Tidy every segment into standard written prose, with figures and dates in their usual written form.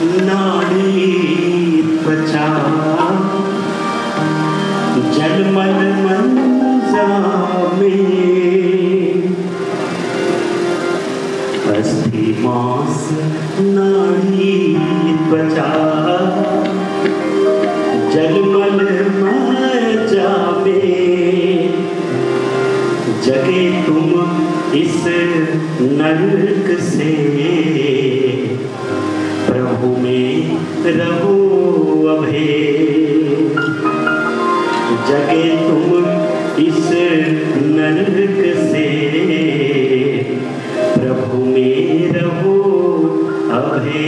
नाड़ी त्वचा जलमल मंजा में अस्थि मांस नाड़ी त्वचा जलमल मंजा में जगे तुम इस नरक से प्रभु में रहो अभय। जगे तुम इस नरक से प्रभु में रहो अभय।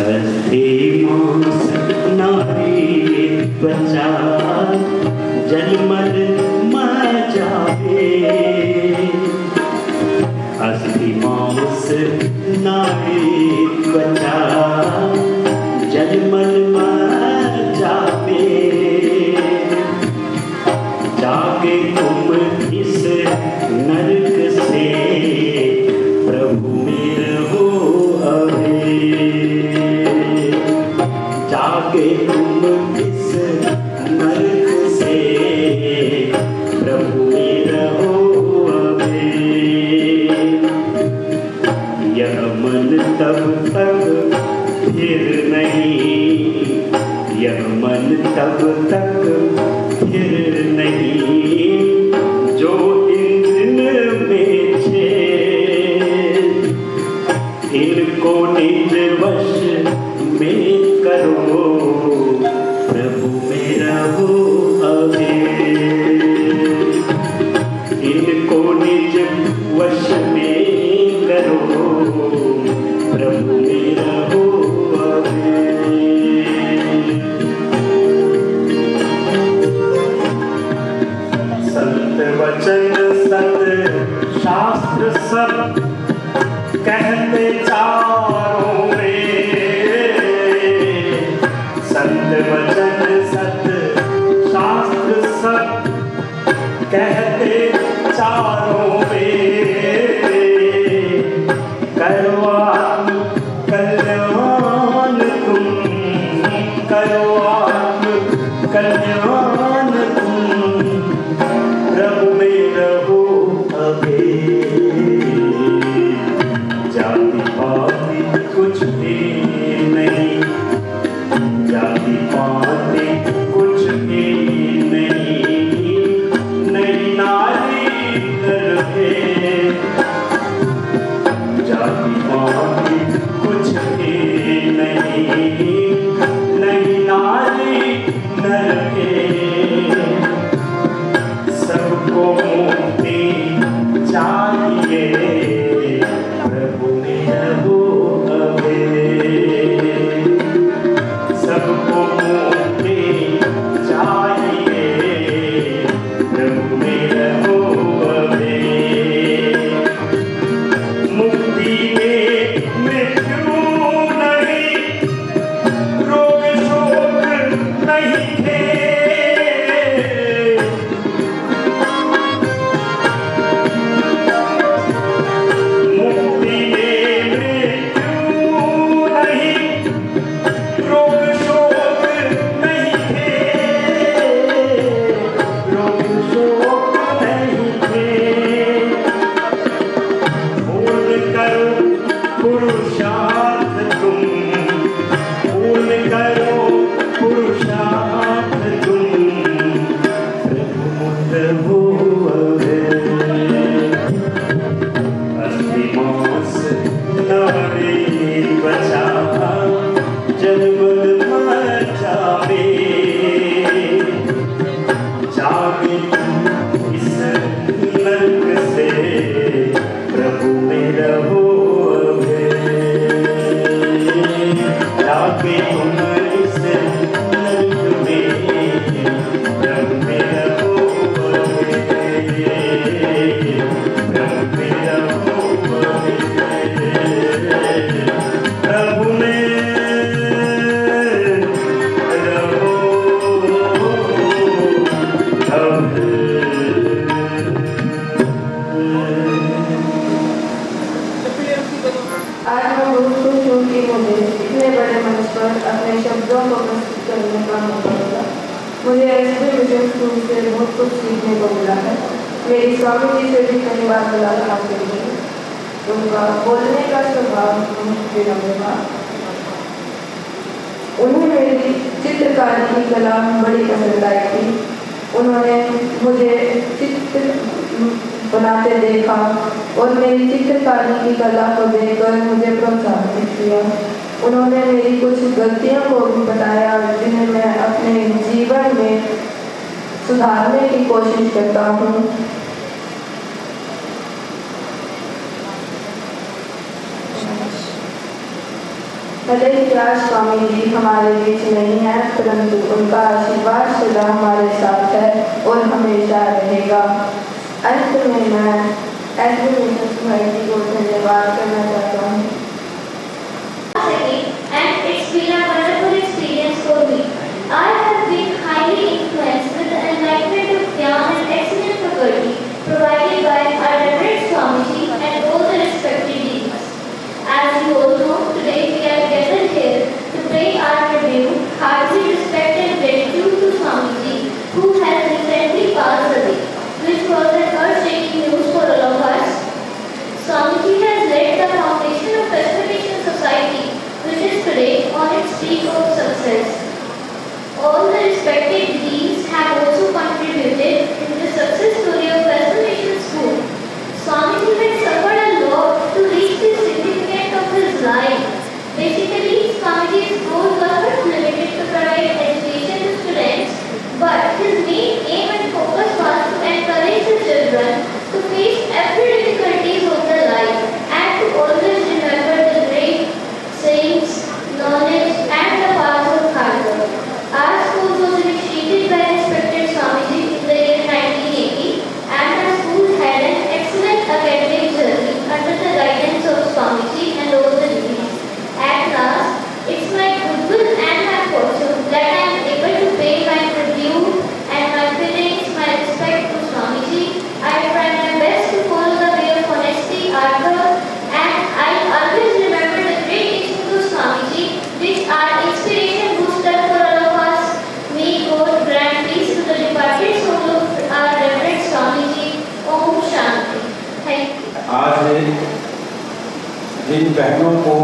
अस्थि मांस नाड़ी त्वचा जलमल मचावे अस्थि मांस नाड़ी त्वचा जलमल मचावे। जागे तुम इस नरक से प्रभु में रहो अभय। जागे तुम इस नरक से प्रभु में रहो अभय। यह मन तब तक फिर नहीं, यह मन तब तक फिर नहीं जो इन में छे। इनको निज वश में करो प्रभु में रहो अभय। इनको निज वश में करो प्रभु में रहो अभय। संत वचन सत शास्त्र सब कहते चारों में। संत वचन सत शास्त्र सब कहते चारों में। करो आत्म कल्याण तुम, करो आत्म कल्याण तुम प्रभु में रहो अभय। जाति पाति कुछ भी नहीं, जाति पाति कुछ भी नहीं, नहीं नारी नर है। जाति पाति कुछ भी नहीं, नहीं नारी नर है। सबको मुक्ति चाहिए प्रभु में रहो अभय। सबको मुक्ति चाहिए प्रभु में रहो अभय। मुक्ति में मृत्यु नहीं, रोग शोक नहीं थे। पुरुषार्थ तुम पूर्ण करो, पुरुषार्थ तुम प्रभु मुक्त हो अभय। अस्थि मांस नाड़ी त्वचा जलमल मचावे। जागे इस नरक से प्रभु में रहो अभय। जागे तुम इस नरक में प्रभु में रहो अभय। प्रभु में रहो अभय। प्रभु आज मैं बहुत खुश हूँ कि मुझे इतने बड़े मंच पर अपने शब्दों को प्रस्तुत करने का मौका मिला। मुझे एसपी मिशन स्कूल से बहुत कुछ सीखने को मिला है। मेरी स्वामी जी से भी कई बार मुलाकात हुई है। उनका बोलने का स्वभाव बहुत विनम्र था। उन्हें मेरी चित्रकारी की कला बड़ी पसंद आई थी। उन्होंने मुझे चित्र बनाते देखा और मेरी चित्रकारी की कला को देखकर मुझे प्रोत्साहित किया। उन्होंने मेरी कुछ गलतियों को भी बताया जिन्हें मैं अपने जीवन में सुधारने की कोशिश करता हूँ। भले ही आज स्वामी जी हमारे बीच नहीं है, परंतु उनका आशीर्वाद सदा हमारे साथ है और हमेशा रहेगा। अंत में मैं एसपी मिशन सोसाइटी को धन्यवाद करना चाहता हूँ। And it's been a wonderful experience for me. I have been highly influenced with the enlightenment of Gyan and excellent faculty provided by our Reverend Swamiji and all the respected deans. As you all know, today we are gathered here to pay our tribute, hearty respect and gratitude to Swamiji, who has recently passed away, which was an earth-shaking news for all of us. Swamiji has laid the foundation of Preservation Society, which is today on its peak of success. All the respected deans have also contributed in the success story of Preservation School. Swamiji had suffered a lot to reach this significance of his life. Basically, Swamiji's goal was not limited to provide education to students, but his main aim and focus was to encourage the children to face every difficulties of their life and to always remember the great sayings, knowledge and the path of hard work. Our school was initiated by respected Swamiji in the year 1980 and our school had an excellent academic journey under the guidance of Swamiji and all the deans. At last, it's my goodwill and my fortune that I am able to pay my tribute and my feelings, my respect to Swamiji. I try my best to follow the way of honesty, ardor, and I always remember the great teachings of Swamiji, which are inspiration booster for all of us. May God grant peace to the departed soul of our Reverend Swamiji. Om Shanti. Thank you. आज जिन बहनों को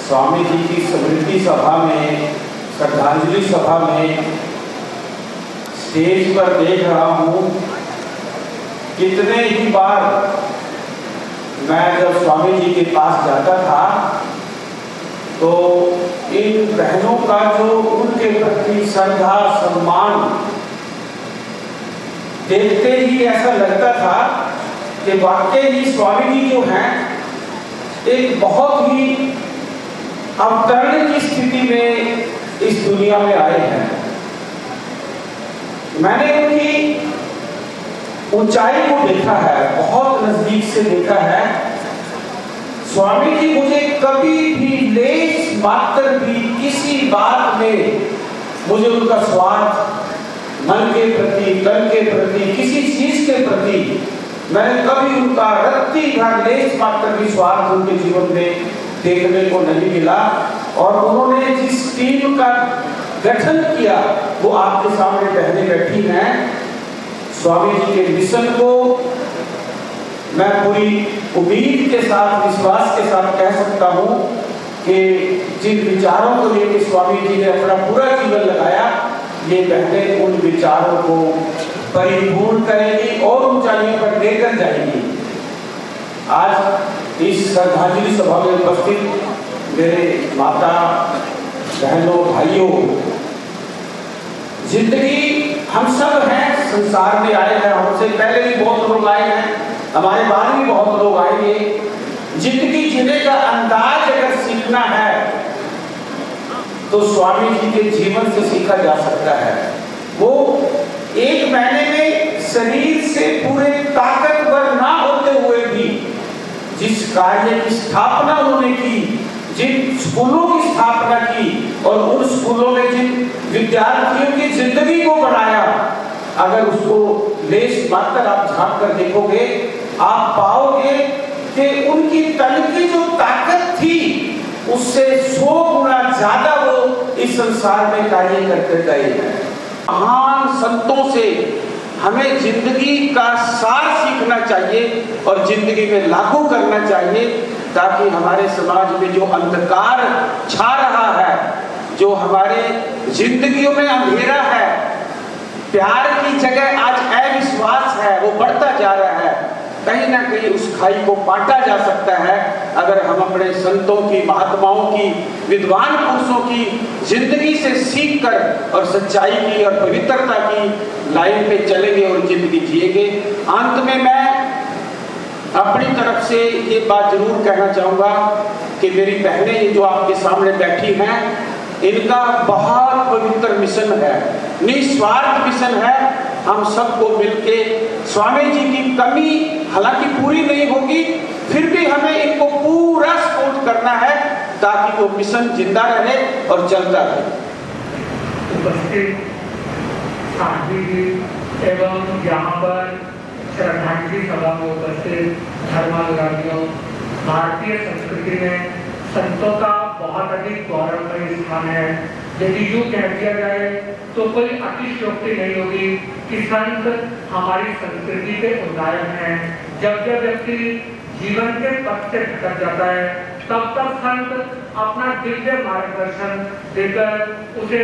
स्वामी जी की स्मृति सभा में, श्रद्धांजलि सभा में stage पर देख रहा हूँ, कितने ही बार मैं जब स्वामी जी के पास जाता था तो इन बहनों का जो उनके प्रति श्रद्धा सम्मान देखते ही ऐसा लगता था कि वाकई ही स्वामी जी जो हैं एक बहुत ही अवतरण की स्थिति में इस दुनिया में आए हैं। मैंने उनकी ऊंचाई को देखा है, बहुत नजदीक से देखा है। स्वामी जी मुझे कभी भी लेश मात्र भी किसी बात में मुझे उनका स्वार्थ मन के प्रति, तन के प्रति, किसी चीज के प्रति मैंने कभी उनका रत्ती भर लेश मात्र भी स्वार्थ उनके जीवन में देखने को नहीं मिला। और उन्होंने जिस टीम का गठन किया वो आपके सामने बहनें बैठी हैं। स्वामी जी के मिशन को मैं पूरी उम्मीद के साथ, विश्वास के साथ कह सकता हूँ कि जिन विचारों को लेकर स्वामी जी ने अपना पूरा जीवन लगाया, ये बहनें उन विचारों को परिपूर्ण करेंगी और ऊंचाइयों पर लेकर जाएंगी। आज इस श्रद्धांजलि सभा में उपस्थित मेरे माता, बहनों, भाइयों, जिंदगी हम सब हैं, संसार में आए हैं, हमसे पहले भी बहुत लोग आए हैं, हमारे बाद भी बहुत लोग आएंगे। जिंदगी जीने का अंदाज अगर सीखना है तो स्वामी जी के जीवन से सीखा जा सकता है। वो एक महीने में शरीर से पूरे ताकतवर ना होते हुए भी जिस कार्य की स्थापना उन्होंने की, जिन स्कूलों की स्थापना की और उन स्कूलों में जिन विद्यार्थियों की जिंदगी को बनाया, अगर उसको लेश मात्र आप झांक कर देखोगे, आप पाओगे कि उनकी तन की जो उससे 100 गुना ज्यादा वो इस संसार में कार्य करते गए। महान संतों से हमें जिंदगी का सार सीखना चाहिए और जिंदगी में लागू करना चाहिए, ताकि हमारे समाज में जो अंधकार छा रहा है, जो हमारे जिंदगियों में अंधेरा है, प्यार की जगह आज अविश्वास है, वो बढ़ता जा रहा है। कहीं ना कहीं उस खाई को पाटा जा सकता है अगर हम अपने संतों की, महात्माओं की, विद्वान पुरुषों की जिंदगी से सीख कर और सच्चाई की और पवित्रता की लाइन पे चलेंगे और जिंदगी जिएंगे। अंत में मैं अपनी तरफ से ये बात जरूर कहना चाहूँगा कि मेरी बहनें जो आपके सामने बैठी हैं, इनका बहुत पवित्र मिशन है, निस्वार्थ मिशन है। हम सबको मिलके स्वामी जी की कमी हालांकि पूरी नहीं होगी, फिर भी हमें इनको पूरा सपोर्ट करना है ताकि वो मिशन जिंदा रहे और चलता रहे। उपस्थित साध्वी जी एवं यहाँ पर श्रद्धांजलि सभा में उपस्थित धर्मानुरागियों, भारतीय संस्कृति में संतों का बहुत अधिक गौरवमय स्थान है। यदि यूँ कह दिया जाए तो कोई अतिशयोक्ति नहीं होगी कि संत हमारी संस्कृति के उदाहरण हैं। जब जब व्यक्ति जीवन के पथ से भटक जाता है, तब तब संत अपना दिव्य मार्गदर्शन देकर उसे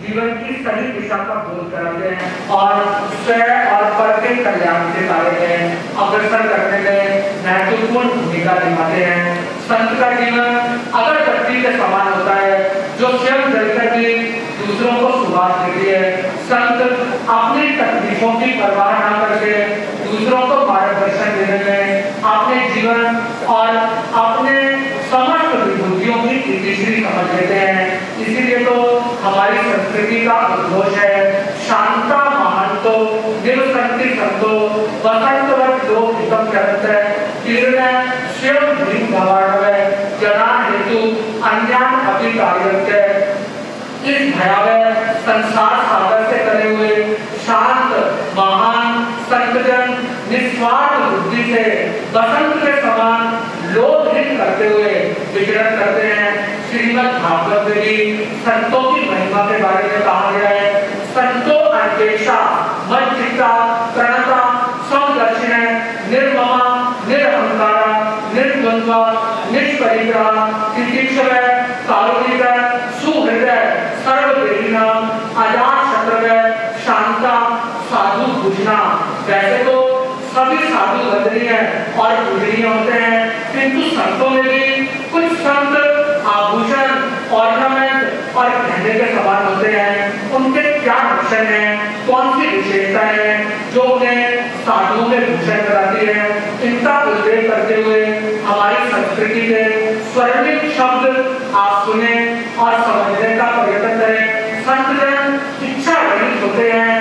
जीवन की सही दिशा का बोध कराते हैं और स्वयं और पर के कल्याण के कार्य में अग्रसर करने में महत्वपूर्ण भूमिका निभाते हैं। संत का जीवन अगर बत्ती के समान होता है जो स्वयं जलकर भी दूसरों को सुभाष देती है। संत अपनी तकलीफों की परवाह न करके दूसरों को मार्गदर्शन देने में अपने जीवन और अपने समस्त विभूतियों की तीसरी समझ लेते हैं। इसीलिए तो हमारी संस्कृति का उद्घोष है, शांता महंतो निर्वसंति संतो वसंतवत लोक हितम चरते तीर्ण शिव भीम भवानवे जनान हेतु अन्यान अभी कार्यते। इस भयावह संसार सागर से करे हुए शांत महान संतजन निस्वार्थ बुद्धि से बसंत के समान लोकहित करते हुए विचरण करते हैं। श्रीमद् भागवत में भी संतों की महिमा के बारे में कहा गया है, संतो अन्वेषा मज्जिता प्रणता समदर्शिने निर्ममा निरहंकारा निर्द्वंद्वा निष्परिग्रहा तितिक्षवे कारुणिक सुहृदय सर्ववेदिना अजात शत्रवे शांता साधु पूजना। वैसे तो सभी साधु बदनीय और पूजनीय होते हैं, किंतु संतों में भी कुछ संत आभूषण, ऑर्नामेंट और गहने के समान होते हैं। उनके क्या लक्षण हैं, कौन सी विशेषता है जो उन्हें साधुओं में भूषण कराती है, इनका उल्लेख करते हुए हमारी संस्कृति के स्वर्णिम शब्द आप सुने और समझने का प्रयत्न करें। संतजन इच्छा रहित होते हैं,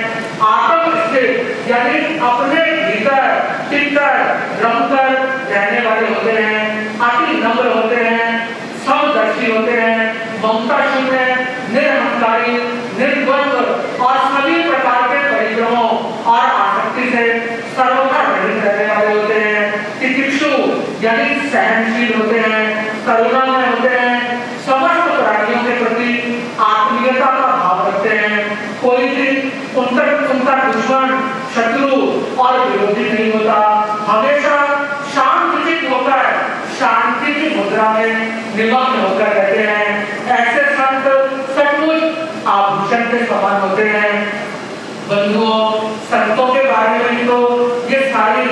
आत्म स्थित यानी अपने भीतर टिककर रमकर रहने वाले होते हैं, अति नम्र होते हैं, समदर्शी होते हैं, ममता शून्य, निरहंकारी, निर्द्वंद्व और सभी प्रकार के परिक्रमों और आसक्ति से सर्वथा रहित रहने वाले होते हैं। तितिक्षु यानी सहनशील होते हैं, करुणामय होते हैं, समस्त प्राणियों के प्रति आत्मीयता का भाव रखते हैं। कोई भी उनका दुश्मन, शत्रु और विरोधी नहीं होता। हमेशा शांतचित्त होकर शांति की मुद्रा में निमग्न होकर रहते हैं। ऐसे संत सचमुच आभूषण के समान होते हैं। बंधुओं, संतों के बारे में तो ये सारी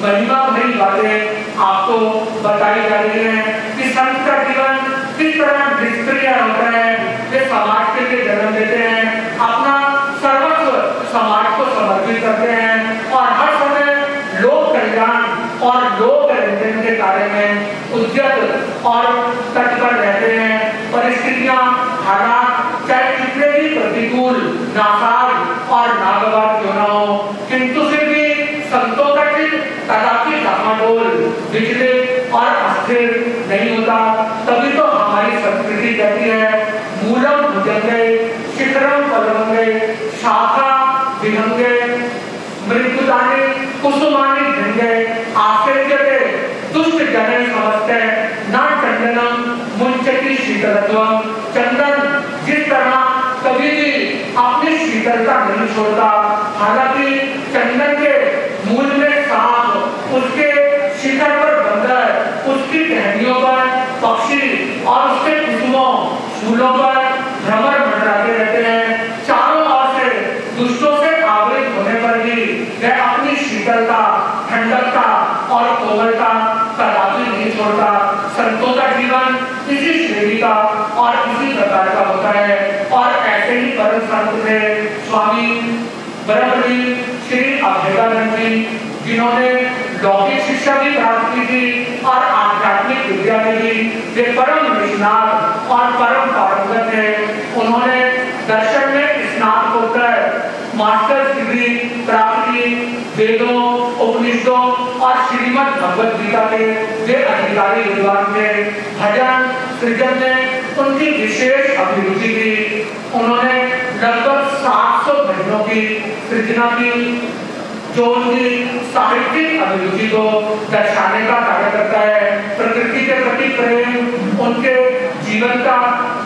महिमा भरी बातें आपको बताई जा रही हैं कि संत का जीवन किस तरह निष्क्रिय होता है। वे समाज के लिए जन्म देते हैं, अपना सर्वस्व समाज को समर्पित करते हैं और हर समय लोक कल्याण और लोक रंजन के कार्य में उद्यत और तत्पर रहते हैं। परिस्थितियां, हालात चाहे कितने भी प्रतिकूल, नासाज और नागवार क्यों न हो, किंतु फिर भी संतों का चित्त कदापि डामाडोल, विचलित और अस्थिर नहीं होता। तभी तो हमारी संस्कृति कहती है, मूलम भुजंगे शिखरम पलवंगे शाखा विहंगे मृत्युदानी कुसुमानी भंगे आश्चर्यते दुष्ट जने समस्ते न चंदनम मुंचति शीतलता नहीं छोड़ता। हालांकि चंदन के मूल में सांप, उसके शिखर पर बंदर, उसकी टहनियों पर पक्षी और उसके कुसुमों फूलों पर भ्रमर मंडराते रहते हैं। चारों ओर से दुष्टों से आवृत होने पर भी वह अपनी शीतलता, ठंडकता और कोमलता कदापि नहीं छोड़ता। संतों का जीवन इसी श्रेणी का और इसी प्रकार का होता है। और ऐसे ही परम संत थे स्वामी ब्रह्मलीन श्री अभेदानंद जी, जिन्होंने लौकिक शिक्षा भी प्राप्त की थी और आध्यात्मिक विद्या में भी वे परम निष्णात और परम पारंगत थे। उन्होंने दर्शन में स्नातकोत्तर मास्टर्स डिग्री प्राप्त की। वेदों, उपनिषदों और श्रीमद् भगवद गीता के वे अधिकारी विद्वान थे। भजन सृजन में उनकी विशेष अभिरुचि थी। उन्होंने लगभग 700 भजनों की सृजना की, जो उनकी साहित्यिक अभिरुचि को दर्शाने का कार्य करता है। प्रकृति के प्रति प्रेम उनके जीवन का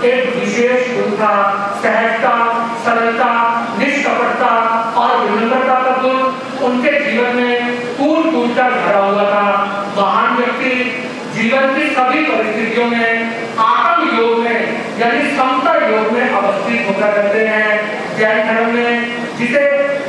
एक विशेष गुण था। सहजता, सरलता, निष्कपटता और विनम्रता का गुण उनके जीवन में कूट-कूट कर भरा हुआ था। महान व्यक्ति जीवन की सभी परिस्थितियों में आत्म योग में यानी समता योग में अवस्थित होकर रहते हैं। जैन धर्म में जिसे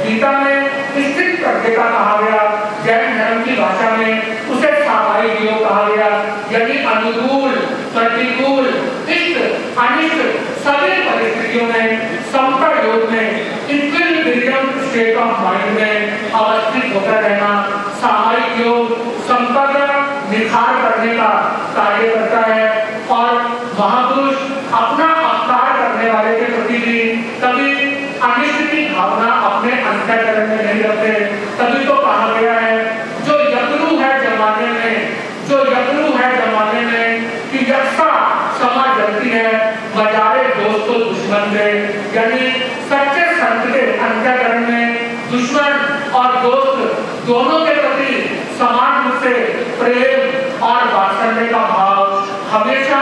गीता में स्थित प्रज्ञता कहा गया, जैन धर्म की भाषा में उसे सामायिक योग कहा गया, यानी अनुकूल, प्रतिकूल, इष्ट, अनिष्ट सभी परिस्थितियों में समता योग में इक्विलिब्रियम स्टेट ऑफ माइंड में अवस्थित होकर रहना। सामायिक योग समता का निखार करने का कार्य करता है और महापुरुष अपना अवतार करने वाले के प्रति भी कभी अनिष्ट की भावना अपने अंतःकरण में नहीं रखते। तभी तो कहा गया है, जो यत्नु है जमाने में, जो यत्नु है जमाने में कि यक्षा क्षमा जलती है, बजारे दोस्त तो दुश्मन से। यानी सच्चे संत के अंतःकरण में दुश्मन और दोस्त दोनों के प्रति समान रूप से प्रेम और वात्सल्य का भाव हमेशा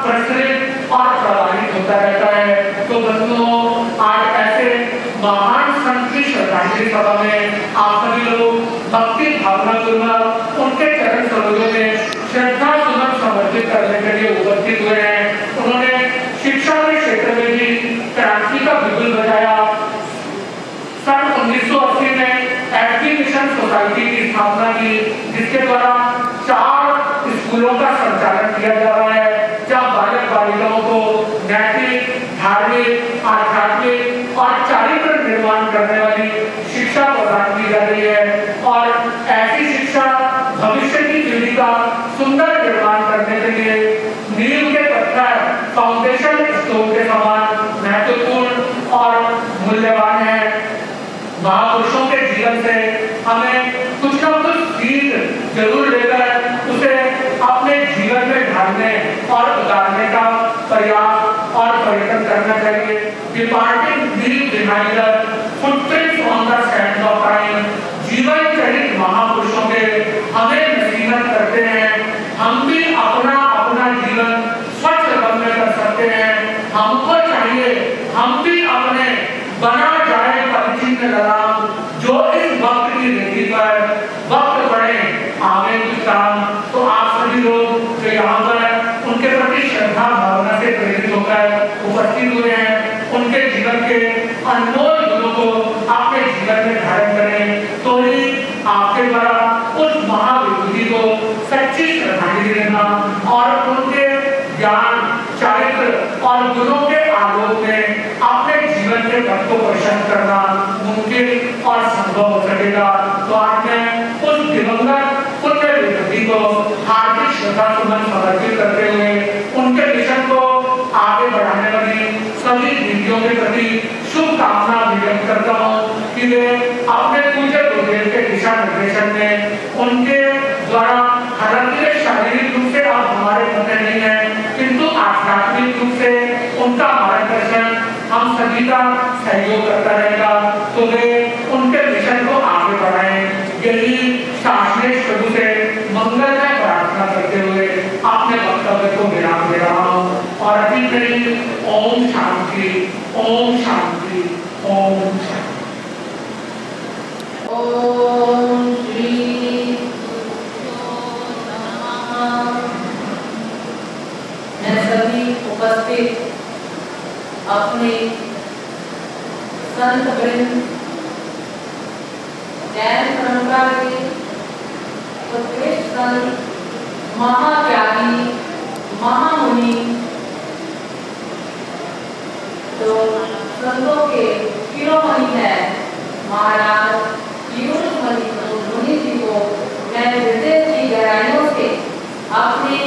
प्रसरित और प्रवाहित होता रहता है। तो बंधुओं, आज ऐसे महान संत की श्रद्धांजलि सभा में आप सभी लोग भक्ति भावना पूर्वक उनके चरण सरोजों में श्रद्धा सुमन समर्पित करने के लिए उपस्थित हुए हैं। उन्होंने शिक्षा के क्षेत्र में भी क्रांति का बिगुल बजाया। सन 1980 में एसडी मिशन सोसाइटी की स्थापना की, जिसके द्वारा 4 स्कूलों का संचालन किया जा रहा है, जहाँ बालक बालिकाओं को नैतिक, धार्मिक, आध्यात्मिक और चारित्र निर्माण करने वाली शिक्षा प्रदान की जा रही है। और ऐसी शिक्षा भविष्य की पीढ़ी का सुंदर निर्माण करने के लिए नींव के पत्थर, फाउंडेशन स्टोन के समान महत्वपूर्ण और मूल्यवान है। महापुरुषों के जीवन से हमें कुछ न कुछ सीख जरूर लेकर उसे अपने जीवन में ढालने और उतारने का प्रयास और प्रयत्न करना चाहिए। Departing leave remainder, footprints on the sand of time, जीवन चरित महापुरुषों के हमें नसीहत करते हैं। हम भी अपना जीवन स्वच्छ रंग में कर सकते हैं। हमको चाहिए हम भी अपने बना जाए परिचित लगाम, जो इस वक्त की रीति पर वक्त पड़े आगे कुछ काम। तो आप सभी लोग जो यहाँ पर उनके प्रति श्रद्धा भावना से प्रेरित होकर उपस्थित हुए हैं, उनके जीवन के अनमोल गुणों को अपने जीवन में धारण करें, तो ही आपके द्वारा उस महाविभूति को सच्ची श्रद्धांजलि देना और उनके ज्ञान, चरित्र और गुणों के आलोक में अपने जीवन के पथ को प्रशस्त करना मुमकिन और संभव हो सकेगा। तो आज मैं उस दिवंगत पुण्य विभूति को हार्दिक श्रद्धा सुमन समर्पित करते हुए उनके मिशन को आगे बढ़ाने वाली सभी दीदियों के प्रति शुभकामना व्यक्त करता हूँ कि वे अपने पूज्य गुरुदेव के दिशा निर्देशन में उनके द्वारा हालांकि शारीरिक रूप से आप हमारे मध्य नहीं है, किंतु आध्यात्मिक रूप से उनका मार्गदर्शन हम सभी का सहयोग करता रहेगा। तो वे उनके मिशन को आगे बढ़ाएं, यही शासनिक प्रभु से मंगलमय प्रार्थना करते हुए अपने वक्तव्य को विराम दे रहा हूँ। और अभी ओम शांति, ओम शांति, ओम उपस्थित अपने संत वृंद, जैन परंपरा के उत्कृष्ट संत, महात्यागी, महामुनि, तो संतों के शिरोमणि है महाराज पीयूष मुनि जी को मैं हृदय की गहराइयों से अपने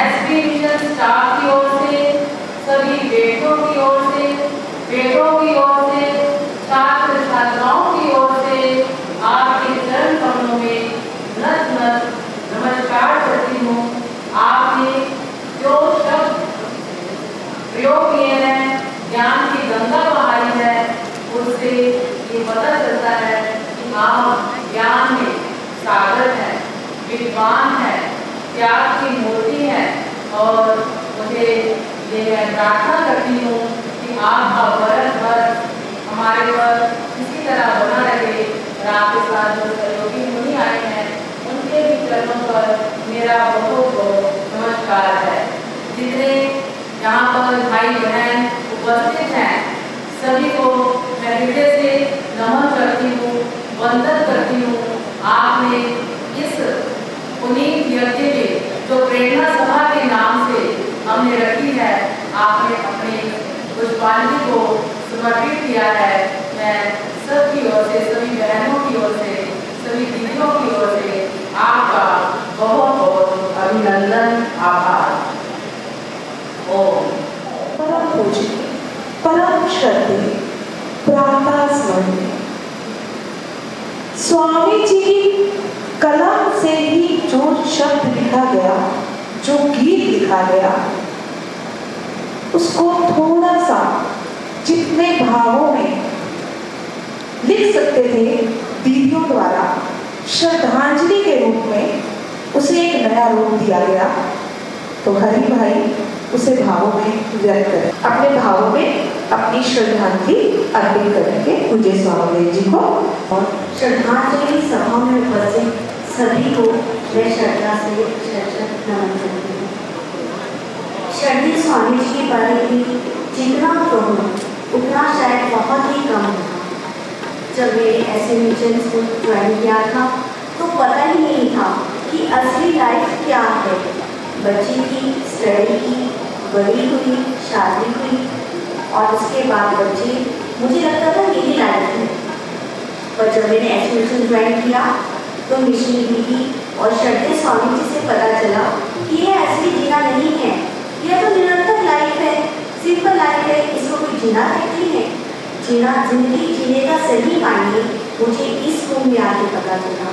एसपी मिशन स्टाफ की ओर से, सभी बेटों की ओर से, बेटों की ओर से, छात्र छात्राओं की ओर से आपके चरण कमलों में नत नत नमस्कार करती हूँ। आपने जो शब्द प्रयोग किए हैं, ज्ञान की गंगा बहाई है, उससे ये पता चलता है कि आप ज्ञान में सागर है, विद्वान है, त्याग की मूर्ति है। और मुझे ये मैं प्रार्थना करती हूँ कि आपका बरस भर हमारे पर इसी तरह बना रहे। और आपके साथ जो सहयोगी मुनि आए हैं, उनके भी चरणों पर मेरा बहुत बहुत नमस्कार है। जितने यहाँ पर भाई बहन उपस्थित हैं, सभी को मैं हृदय से नमन करती हूँ, वंदन करती हूँ। आपने इस पुनीत यज्ञ के जो प्रेरणा सभा के नाम से हमने रखी है, आपने अपने पुष्पांजलि को समर्पित किया है। मैं सबकी ओर से, सभी बहनों की ओर से, सभी दीदियों की ओर से आपका बहुत बहुत अभिनंदन, आभार। ओम। परम पूज्य, परम श्रद्धेय, प्रातः स्मरणीय स्वामी जी की कलम से ही जो शब्द लिखा गया, जो गीत लिखा गया, उसको थोड़ा सा जितने भावों में लिख सकते थे दीदियों द्वारा श्रद्धांजलि के रूप में, उसे एक नया रूप दिया गया। तो हरि भाई उसे भावों में व्यक्त करें, अपने भावों में अपनी श्रद्धांजलि अर्पित करेंगे पूज्य स्वामी जी को। और श्रद्धांजलि सभा में उपस्थित सभी को मैं श्रद्धा से नमन करती हूँ। श्रद्धेय स्वामी जी के बारे में जितना कहूँ उतना शायद बहुत ही कम होगा। जब मैंने ऐसे मिशन को ज्वाइन किया था तो पता ही नहीं था कि असली लाइफ क्या है। बच्ची की स्टडी की, बड़ी हुई, शादी हुई और उसके बाद बच्चे, मुझे लगता था यही लाइफ है। पर जब मैंने ऐसे मिशन ज्वाइन किया तो मिशन दीदी और श्रद्धेय स्वामी जी से पता चला कि ये असली जीना नहीं है, यह तो निरंतर लाइफ है, सिंपल लाइफ है, इसको कोई जीना कहते हैं। जीना, जिंदगी जीने का सही मायने मुझे इस रूम में आके पता चला।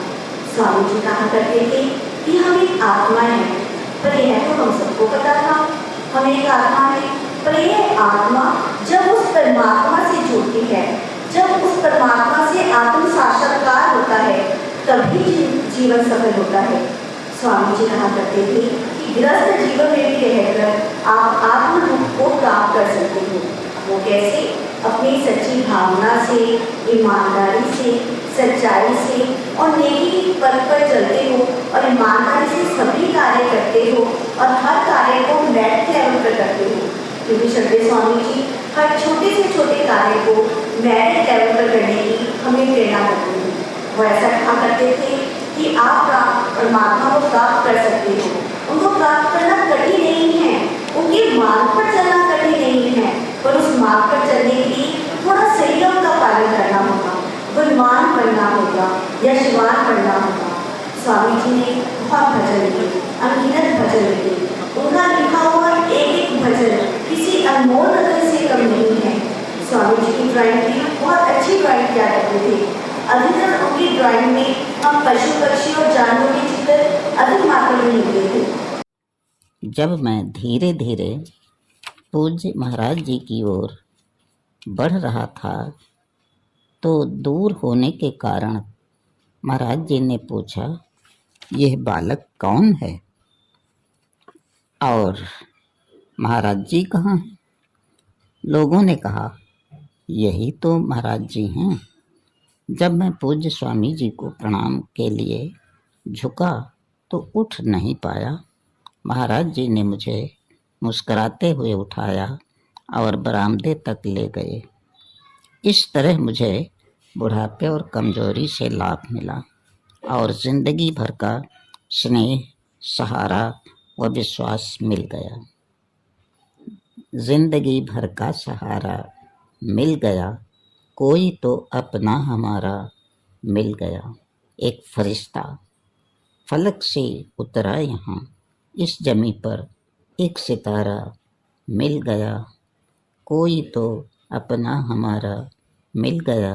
स्वामी जी कहा करते थे कि हम एक आत्मा है, पर यह तो हम सबको पता था, हम एक आत्मा है। पर यह आत्मा जब उस परमात्मा से जुड़ती है, जब उस परमात्मा से आत्म साक्षात्कार होता है, तभी जीवन सफल होता है। स्वामी जी कहा करते थे कि ग्रस्त जीवन में भी रहकर आप आत्म रूप को प्राप्त कर सकते हो। वो कैसे? अपनी सच्ची भावना से, ईमानदारी से, सच्चाई से और नेकी की पथ पर चलते हो और ईमानदारी से सभी कार्य करते हो और हर कार्य को मेरिट लेवल पर करते हो। क्योंकि श्रद्धेय स्वामी जी हर छोटे से छोटे कार्य को मेरिट लेवल पर करने की हमें प्रेरणा करते हैं। वो ऐसा कहा करते थे कि आप परमात्मा को प्राप्त कर सकते हो, उनको प्राप्त करना कठिन नहीं है, उनके मार्ग पर चलना कठिन नहीं है, पर उस मार्ग पर चलने के लिए थोड़ा संयम का पालन करना होगा, गुणवान बनना होगा, यशवान बनना होगा। स्वामी जी ने बहुत भजन लिखे, अनगिनत भजन लिखे। उनका लिखा हुआ एक एक भजन किसी अनमोल रत्न से कम नहीं है। स्वामी जी की ड्राइंग भी बहुत अच्छी ड्राइंग किया करते थे। अधिकतर उनकी ड्राइंग में हम पशु पक्षी और जानवरों के चित्र अधिक मात्रा में मिलते थे। जब मैं धीरे धीरे पूज्य महाराज जी की ओर बढ़ रहा था तो दूर होने के कारण महाराज जी ने पूछा, यह बालक कौन है और महाराज जी कहाँ हैं? लोगों ने कहा, यही तो महाराज जी हैं। जब मैं पूज्य स्वामी जी को प्रणाम के लिए झुका तो उठ नहीं पाया। महाराज जी ने मुझे मुस्कुराते हुए उठाया और बरामदे तक ले गए। इस तरह मुझे बुढ़ापे और कमजोरी से लाभ मिला और जिंदगी भर का स्नेह, सहारा व विश्वास मिल गया। जिंदगी भर का सहारा मिल गया, कोई तो अपना हमारा मिल गया। एक फरिश्ता फलक से उतरा यहाँ, इस जमी पर एक सितारा मिल गया, कोई तो अपना हमारा मिल गया,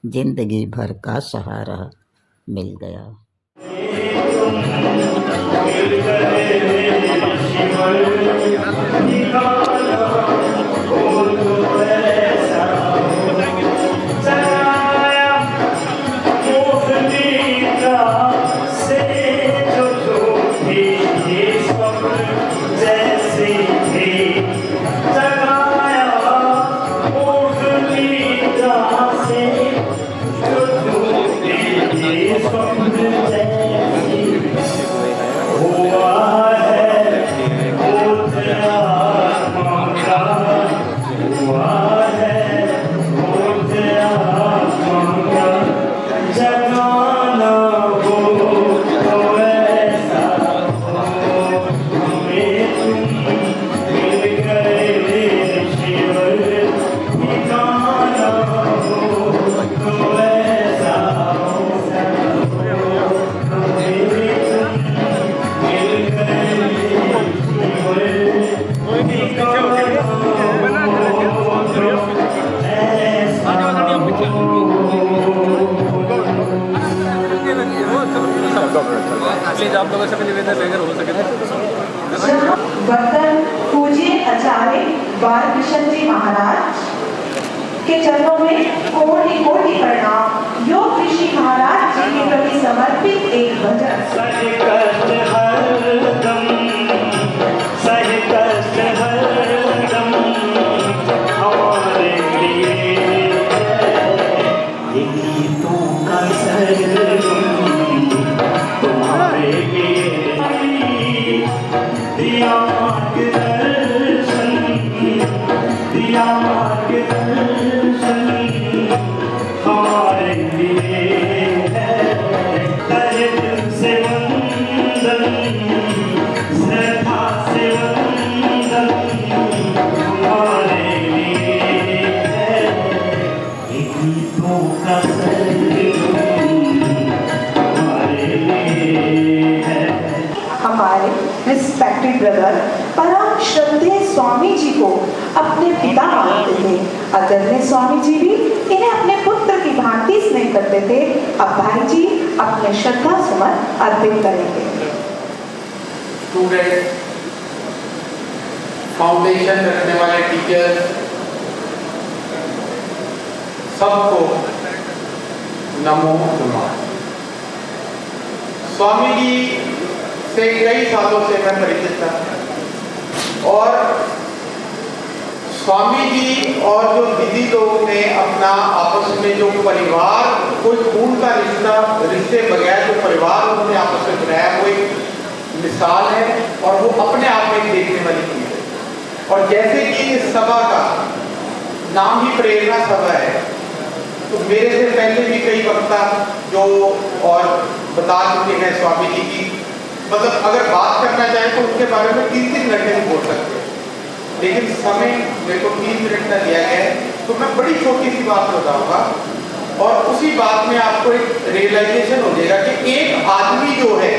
जिंदगी भर का सहारा मिल गया। वतन पूज्य आचार्य बालकृष्ण जी महाराज के चरणों में कोटि कोटि प्रणाम। योग ऋषि महाराज जी के प्रति समर्पित एक भजन। सही कष्ट हरदम, सही कष्ट हरदम हमारे लिए ये गीतों का सरगम तुम्हारे लिए। दिया मार्गदर्शन, दिया मार्गदर्शन हमारे लिए है। तहे दिल से वंदन, श्रद्धा से वंदन हमारे लिए है। ये गीतों का सरगम हमारे लिए है। हमारे रिस्पेक्टेड ब्रदर परम श्रद्धेय स्वामी जी को अपने पिता मानते थे। आदरणीय स्वामी जी भी इन्हें अपने पुत्र की भांति स्नेह करते थे। अब भाई जी अपने श्रद्धा सुमन अर्पित करेंगे। स्टूडेंट, फाउंडेशन रखने वाले टीचर्स, सबको नमो नमः। स्वामी जी से कई सालों से मैं परिचित था और स्वामी जी और जो दीदी लोग ने अपना आपस में जो परिवार, कोई खून का रिश्ते बगैर जो परिवार उन्होंने आपस में बनाया, वो एक मिसाल है और वो अपने आप में देखने वाली चीज है। और जैसे कि इस सभा का नाम ही प्रेरणा सभा है, तो मेरे से पहले भी कई वक्ता जो और बता चुके हैं स्वामी जी की, मतलब अगर बात करना चाहें तो उनके बारे में 3-3 घंटे में बोल सकते हैं, लेकिन समय मेरे को 3 मिनट का दिया गया है, तो मैं बड़ी छोटी सी बात बताऊंगा और उसी बात में आपको एक रियलाइजेशन हो जाएगा कि एक आदमी जो है,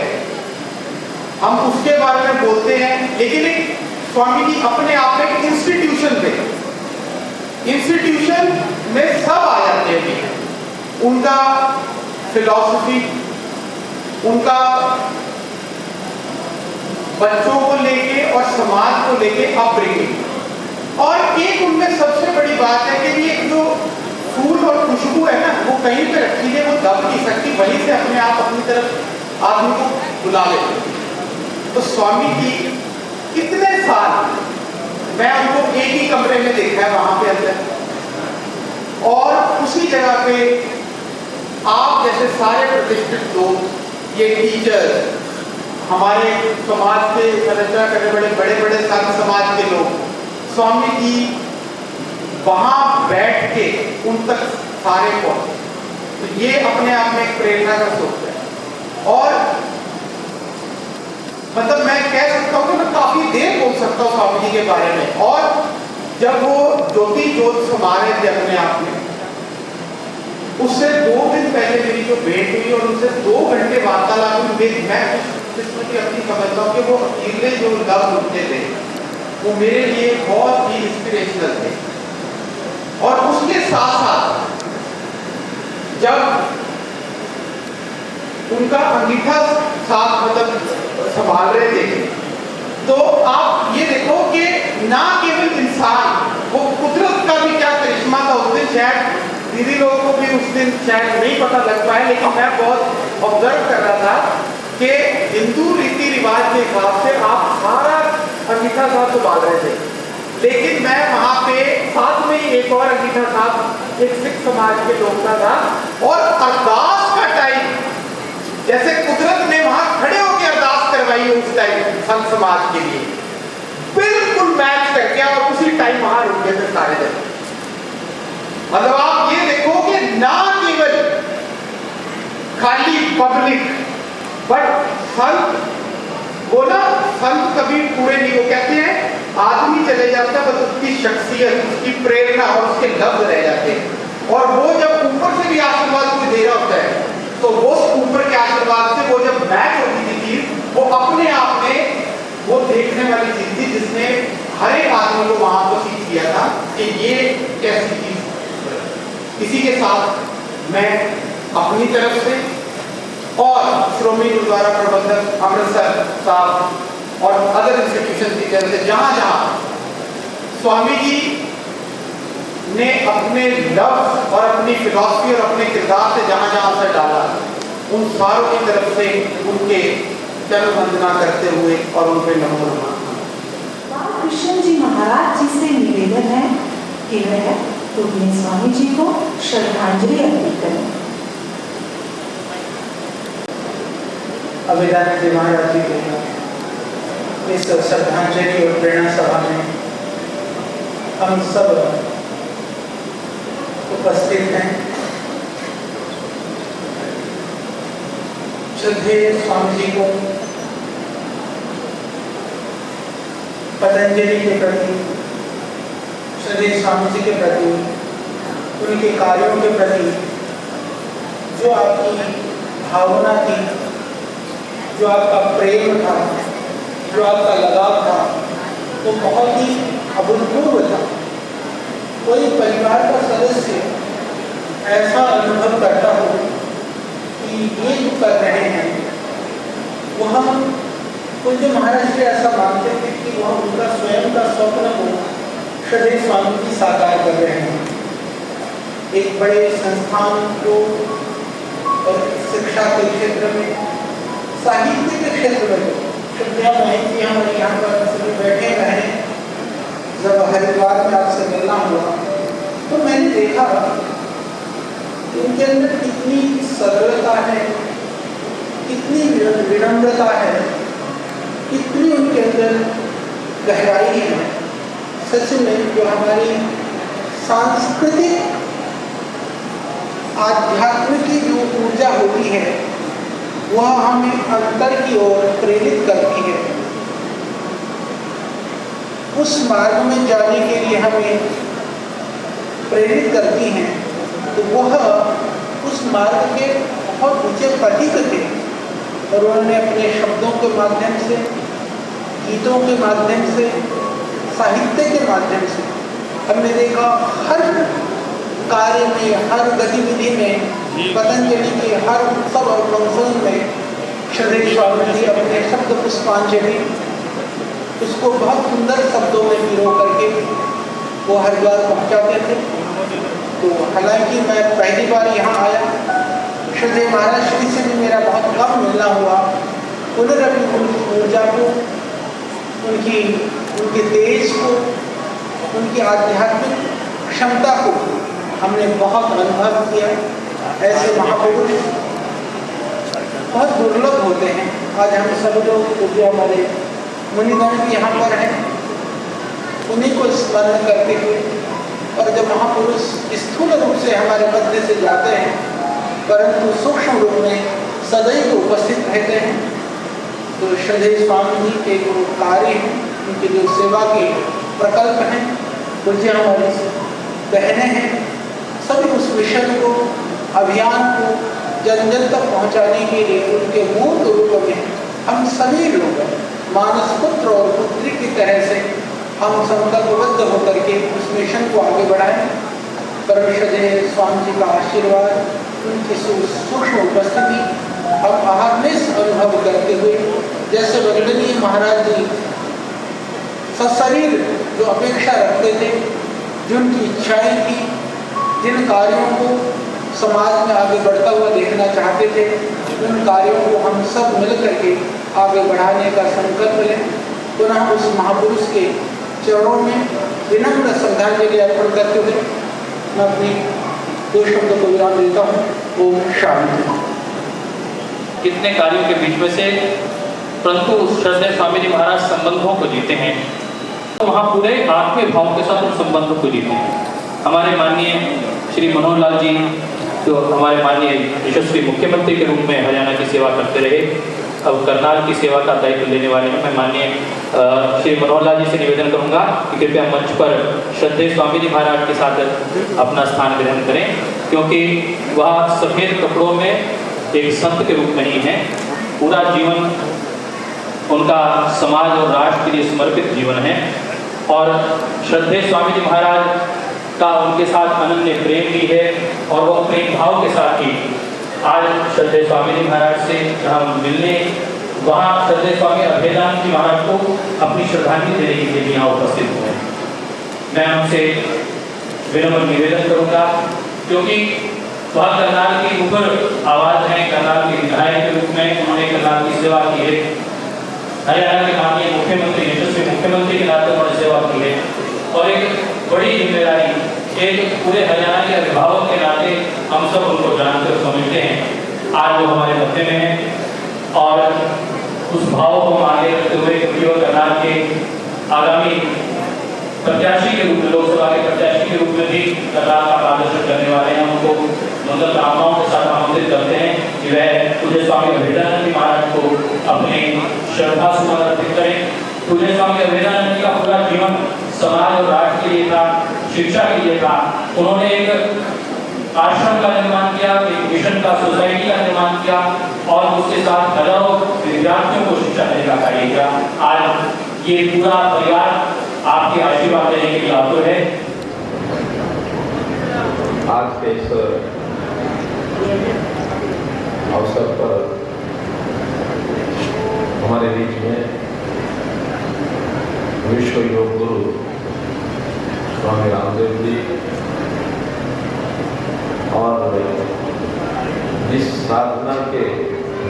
हम उसके बारे में बोलते हैं, लेकिन एक स्वामी जी अपने आप में इंस्टीट्यूशन थे। इंस्टीट्यूशन में सब आ जाते हैं, उनका फिलॉसफी, उनका बच्चों को लेके और समाज को लेके अपब्रिंगिंग। और एक उनमें सबसे बड़ी बात है कि ये जो फूल और खुशबू है ना, वो कहीं पे रखी है, वो दब नहीं सकती, वहीं से अपने आप अपनी तरफ आदमी को बुला लेते। तो स्वामी जी कितने साल मैं उनको एक ही कमरे में देखा है वहां पे अंदर, और उसी जगह पे आप जैसे सारे प्रतिष्ठित लोग, ये टीचर्स, हमारे समाज के संरचना करने वाले बड़े बड़े संत समाज के लोग स्वामी जी वहां बैठ के उन तक सारे पहुंचे। तो ये अपने आप में एक प्रेरणा का स्रोत है। और मतलब मैं कह सकता हूँ कि मैं काफी देर बोल सकता हूँ स्वामी जी के बारे में। और जब वो ज्योति जोत समा रहे थे अपने आप में, उससे 2 दिन पहले मेरी जो भेंट हुई और उनसे 2 घंटे वार्तालाप हुई, मैं किस्म की अपनी समझता हूँ कि वो अकेले जो लफ्ज उठते थे वो मेरे लिए बहुत ही इंस्पिरेशनल थे। और उसके साथ साथ जब उनका अंगीठा साथ मतलब संभाल रहे थे, तो आप ये देखो कि ना केवल इंसान, वो कुदरत का भी क्या करिश्मा था उस दिन। शायद दीदी लोगों को भी उस दिन शायद नहीं पता लग पाया, लेकिन मैं बहुत ऑब्जर्व कर रहा था कि हिंदू रीति रिवाज के हिसाब से आप सारा अंगीठा साथ संभाल रहे थे, लेकिन मैं वहां पे साथ में एक और अंगीठा साथ एक सिख समाज के लोग का था। और अरदास का टाइम जैसे कुदरत ने वहां खड़े होकर अरदास करवाई उस टाइम संत समाज के लिए, बिल्कुल मैच कर गया और उसी टाइम वहां रुक गए थे सारे जन। मतलब आप ये देखो कि ना केवल खाली पब्लिक, बट संत, वो ना संत कभी पूरे नहीं, वो कहते हैं आदमी चले जाता है बस उसकी शख्सियत, उसकी प्रेरणा और उसके लफ्ज रह जाते हैं। और वो जब ऊपर से भी आशीर्वाद कोई दे रहा होता है तो वो ऊपर के आशीर्वाद से वो जब मैच होती थी चीज, वो अपने आप में वो देखने वाली चीज थी जिसने हर एक आदमी को वहां पर सीख दिया था कि ये कैसी चीज। इसी के साथ मैं अपनी तरफ से और श्रोमणी गुरुद्वारा प्रबंधक अमृतसर साहब और अदर इंस्टीट्यूशन की तरफ से जहां जहां स्वामी जी ने अपने लफ्ज और अपनी फिलॉसफी और अपने किरदार से जहां जहां असर डाला, उन सारों की तरफ से उनके चरण वंदना करते हुए और उन पे नमो नमः। कृष्ण जी महाराज जी से निवेदन है कि वह पूज्य स्वामी जी को श्रद्धांजलि अर्पित करें। अभिदान जी महाराज जी के इस श्रद्धांजलि और प्रेरणा सभा में हम सब उपस्थित हैं। श्रद्धेय स्वामी जी को पतंजलि के प्रति, श्रद्धेय स्वामी जी के प्रति, उनके कार्यों के प्रति जो आपकी भावना थी, जो आपका प्रेम था, जो आपका लगाव था, वो बहुत ही अभूतपूर्व था। कोई परिवार का सदस्य ऐसा अनुभव करता हो कि ये जो कर रहे हैं वो हम पूज्य महाराज जी ऐसा मानते थे कि वह उनका स्वयं का स्वप्न को श्रद्धेय स्वामी जी साकार कर रहे हैं। एक बड़े संस्थान को और शिक्षा के क्षेत्र में, साहित्य के क्षेत्र में, श्रद्धेय महंत जी हमारे यहाँ पर सभी बैठे रहे। जब हरिद्वार में आपसे मिलना हुआ तो मैंने देखा कि उनके अंदर कितनी सरलता है, कितनी विनम्रता है, कितनी उनके अंदर गहराई है। सच में जो हमारी सांस्कृतिक आध्यात्म की जो ऊर्जा होती है वह हमें अंतर की ओर प्रेरित करती है। उस मार्ग में जाने के लिए हमें प्रेरित करती हैं, तो वह उस मार्ग के बहुत ऊंचे प्रतीक थे। और उन्होंने अपने शब्दों के माध्यम से, गीतों के माध्यम से, साहित्य के माध्यम से हमने देखा हर कार्य में, हर गतिविधि में, पतंजलि के हर उत्सव और फंक्शन में श्रद्धेय स्वामी जी अपने शब्द पुष्पांजलि उसको बहुत सुंदर शब्दों में पिरो करके वो हरिद्वार पहुंचाते थे। तो हालांकि मैं पहली बार यहाँ आया, श्रद्धेय महाराज श्री से भी मेरा बहुत कम मिलना हुआ। पुनरअपि उनकी ऊर्जा को, उनके तेज को, उनकी आध्यात्मिक क्षमता को हमने बहुत अनुभव किया। ऐसे महापुरुष बहुत दुर्लभ होते हैं। आज हम सब लोग जो हमारे मुनिगण भी यहाँ पर हैं, उन्हीं को स्मरण करते हुए, और जब महापुरुष स्थूल रूप से हमारे मध्य से जाते हैं परंतु सूक्ष्म रूप में सदैव उपस्थित रहते हैं, तो श्रद्धेय स्वामी जी के जो कार्य हैं, उनकी जो सेवा के प्रकल्प हैं, पूज्य हमारी बहनें हैं, सभी उस मिशन को, अभियान को जन जन तक पहुँचाने के लिए उनके मूल रूप में हम सभी लोग मानस पुत्र और पुत्री की तरह से हम संकल्पबद्ध होकर के उस मिशन को आगे बढ़ाएं। परम श्रद्धेय स्वामी जी का आशीर्वाद, उनकी सूक्ष्म उपस्थिति हम अहर्निश अनुभव करते हुए, जैसे वंदनीय महाराज जी सशरीर जो अपेक्षा रखते थे, जिनकी इच्छाएं थी, जिन कार्यों को समाज में आगे बढ़ता हुआ देखना चाहते थे, उन कार्यों को हम सब मिल करके आगे बढ़ाने का संकल्प लें। पुनः उस महापुरुष के चरणों में विनम्र श्रद्धांजलि अर्पण करते हुए मैं अपनी 2 शब्दों को विराम देता हूँ। ओम शांति। कितने कार्यों के बीच में से परंतु श्रद्धेय स्वामी जी महाराज संबंधों को जीते हैं, तो वहाँ पूरे आत्मीय भाव के साथ उन संबंधों को जीते हैं। हमारे माननीय श्री मनोहर लाल जी, जो हमारे माननीय यशस्वी मुख्यमंत्री के रूप में हरियाणा की सेवा करते रहे, अब करनाल की सेवा का दायित्व लेने वाले हैं। मैं माननीय श्री मनोहर लाल जी से निवेदन करूंगा कि कृपया मंच पर श्रद्धेय स्वामी जी महाराज के साथ अपना स्थान ग्रहण करें, क्योंकि वह सफेद कपड़ों में एक संत के रूप में ही है। पूरा जीवन उनका समाज और राष्ट्र के लिए समर्पित जीवन है, और श्रद्धेय स्वामी जी महाराज का उनके साथ अनन्य प्रेम भी है, और वो प्रेम भाव के साथ ही आज श्रद्धेय स्वामी जी महाराज से हम मिलने, वहाँ श्रद्धेय स्वामी अभेदानंद जी महाराज को अपनी श्रद्धांजलि देने के लिए यहाँ उपस्थित हुए। मैं उनसे विनम्र निवेदन करूँगा, क्योंकि वह करनाल की उभर आवाज़ है, करनाल के विधायक के रूप में उन्होंने करनाल की सेवा की है, हरियाणा के माननीय मुख्यमंत्री, यशस्वी मुख्यमंत्री के नाते उन्होंने सेवा की है, और एक बड़ी जिम्मेदारी, एक पूरे हरियाणा के अभिभावक के नाते हम सब उनको जानकर समझते हैं। आज वो हमारे मध्य में हैं, और उस भाव को आगे रखते हुए क्योंकि करनाल के आगामी प्रत्याशी के रूप में, लोकसभा के प्रत्याशी के रूप में भी करनाल का मार्गदर्शन करने वाले हैं, उनको मंगल कामनाओं के साथ आमंत्रित करते हैं कि वह पूज्य स्वामी अभेदानंद जी महाराज को अपने श्रद्धा सुमन अर्पित करें। पूज्य स्वामी अभेदानंद जी का पूरा जीवन समाज और राष्ट्र के लिए था, शिक्षा के लिए था। उन्होंने एक आश्रम का निर्माण किया, एक मिशन का, सोसाइटी का निर्माण किया, और उसके साथ हजारों विद्यार्थियों को शिक्षा देने का कार्य किया। आज ये पूरा परिवार आपके आशीर्वाद देने के लिए आतुर है। आज के इस अवसर पर हमारे बीच में विश्व योग गुरु स्वामी रामदेव जी, और जिस साधना के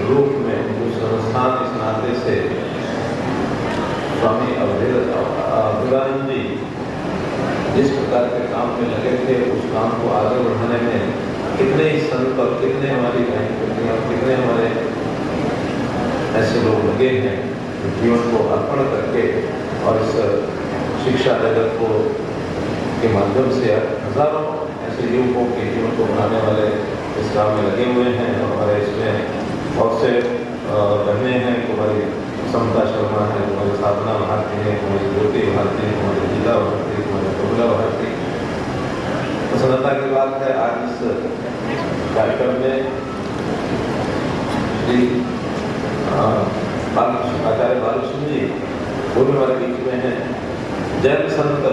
रूप में जो संस्थान इस नाते से स्वामी अभेदानंद जी जिस प्रकार के काम में लगे थे, उस काम को आगे बढ़ाने में कितने ही संत और कितने हमारी बहन और कितने हमारे ऐसे लोग लगे हैं जो जीवन को अर्पण करके और इस शिक्षा जगत को के माध्यम से हजारों ऐसे युवकों के जीवन को बनाने वाले इस काम में लगे हुए हैं। और हमारे इसमें बहुत से बहने हैं, हमारी समता शर्मा है, हमारी साधना भारती है, हमारी ज्योति भारती है, हमारी गीता भारती, हमारी कमला भारती। प्रसन्नता की बात है आज इस कार्यक्रम में श्री आचार्य बालकृष्ण जी वो भी हमारे बीच में हैं। जैन संत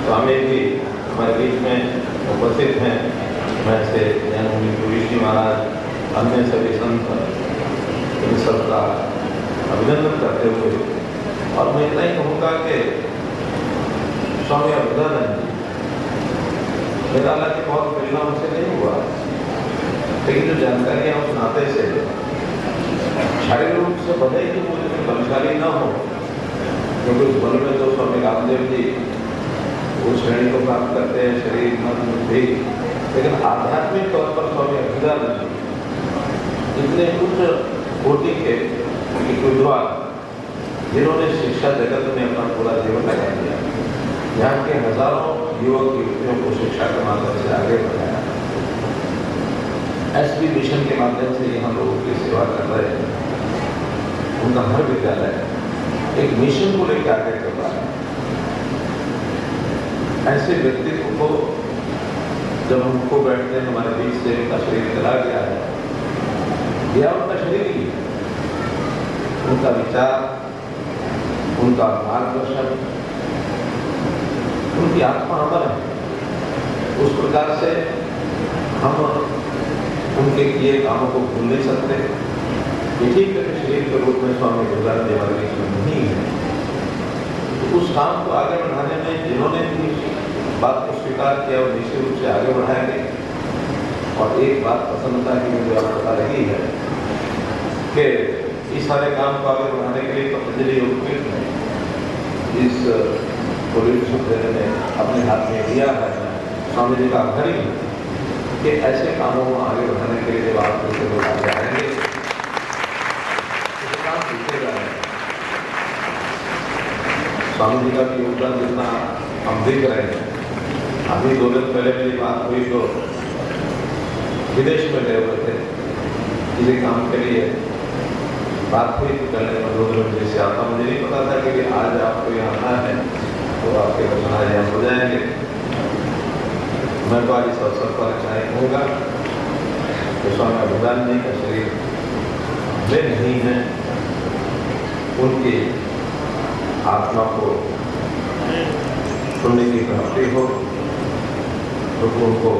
स्वामी जी हमारे बीच में उपस्थित हैं। मैं से जैन मुनि जी महाराज, अन्य सभी संत, इन सबका अभिनंदन करते हुए, और मैं इतना ही कहूँगा कि स्वामी अभेदानंद जी, मेरा हालांकि बहुत मिलना उनसे नहीं हुआ, लेकिन जो जानकारी है उस नाते से शारीरिक रूप से भले ही मुझे बलशाली न हो, क्योंकि उस बल में तो स्वामी रामदेव जी उस श्रेणी को प्राप्त करते हैं, शरीर मन भी, लेकिन आध्यात्मिक तौर पर स्वामी अभेदानंद जी इतने उच्च कोटि के विद्वान जिन्होंने शिक्षा जगत में अपना पूरा जीवन लगा दिया, यहाँ के हजारों युवक युवतियों को शिक्षा के माध्यम से आगे बढ़ाया। एसपी मिशन के माध्यम से यहाँ लोगों की सेवा कर रहे हैं। उनका हर विद्यालय एक मिशन को लेकर आगे कर रहा है। ऐसे व्यक्तित्व को जब हमको बैठते हैं, हमारे बीच से उनका शरीर चला गया है, या उनका शरीर ही उनका विचार, उनका मार्गदर्शन, उनकी आत्मा अमर है। उस प्रकार से हम उनके किए कामों को भूल नहीं सकते। ये ठीक है कि शरीर के रूप में स्वामी विवेकानंद हमारे बीच में नहीं है, तो उस काम को आगे बढ़ाने में जिन्होंने भी बात को स्वीकार किया और निश्चित रूप से आगे बढ़ाएंगे। और एक बात प्रसन्नता की मुझे आप पता लगी है कि इस सारे काम को आगे बढ़ाने के लिए पतंजलि योगपीठ ने इस लीडरशिप देने में अपने हाथ में दिया है। स्वामी जी का आभारी हूँ कि ऐसे कामों को आगे बढ़ाने के लिए जब आप जैसे लोग आगे आएंगे तो काम सीखे जा रहे हैं। स्वामी जी का भी योगदान जितना हम देख रहे हैं। अभी 2 दिन पहले मेरी बात हुई तो विदेश में गए हुए थे किसी काम के लिए, बात हुई तो पहले मैं 2 दिन विदेश से आता, मुझे नहीं पता था कि आज आपको यहाँ आना है तो आपके दर्शन आज यहाँ हो जाएंगे। मैं तो आज इस अवसर पर चाहे कहूँगा कि स्वामी अभिदान जी का शरीर वे नहीं है, उनकी आत्मा को सुनने की प्राप्ति हो तो उनको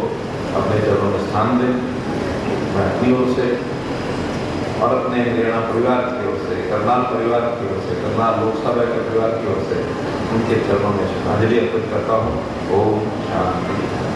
अपने चरणों में स्थान दें। मैं अपनी ओर से और अपने हरियाणा परिवार की ओर से, करनाल परिवार की ओर से, करनाल लोकसभा के परिवार की ओर से उनके चरणों में श्रद्धांजलि अर्पित करता हूँ। ओम शांति।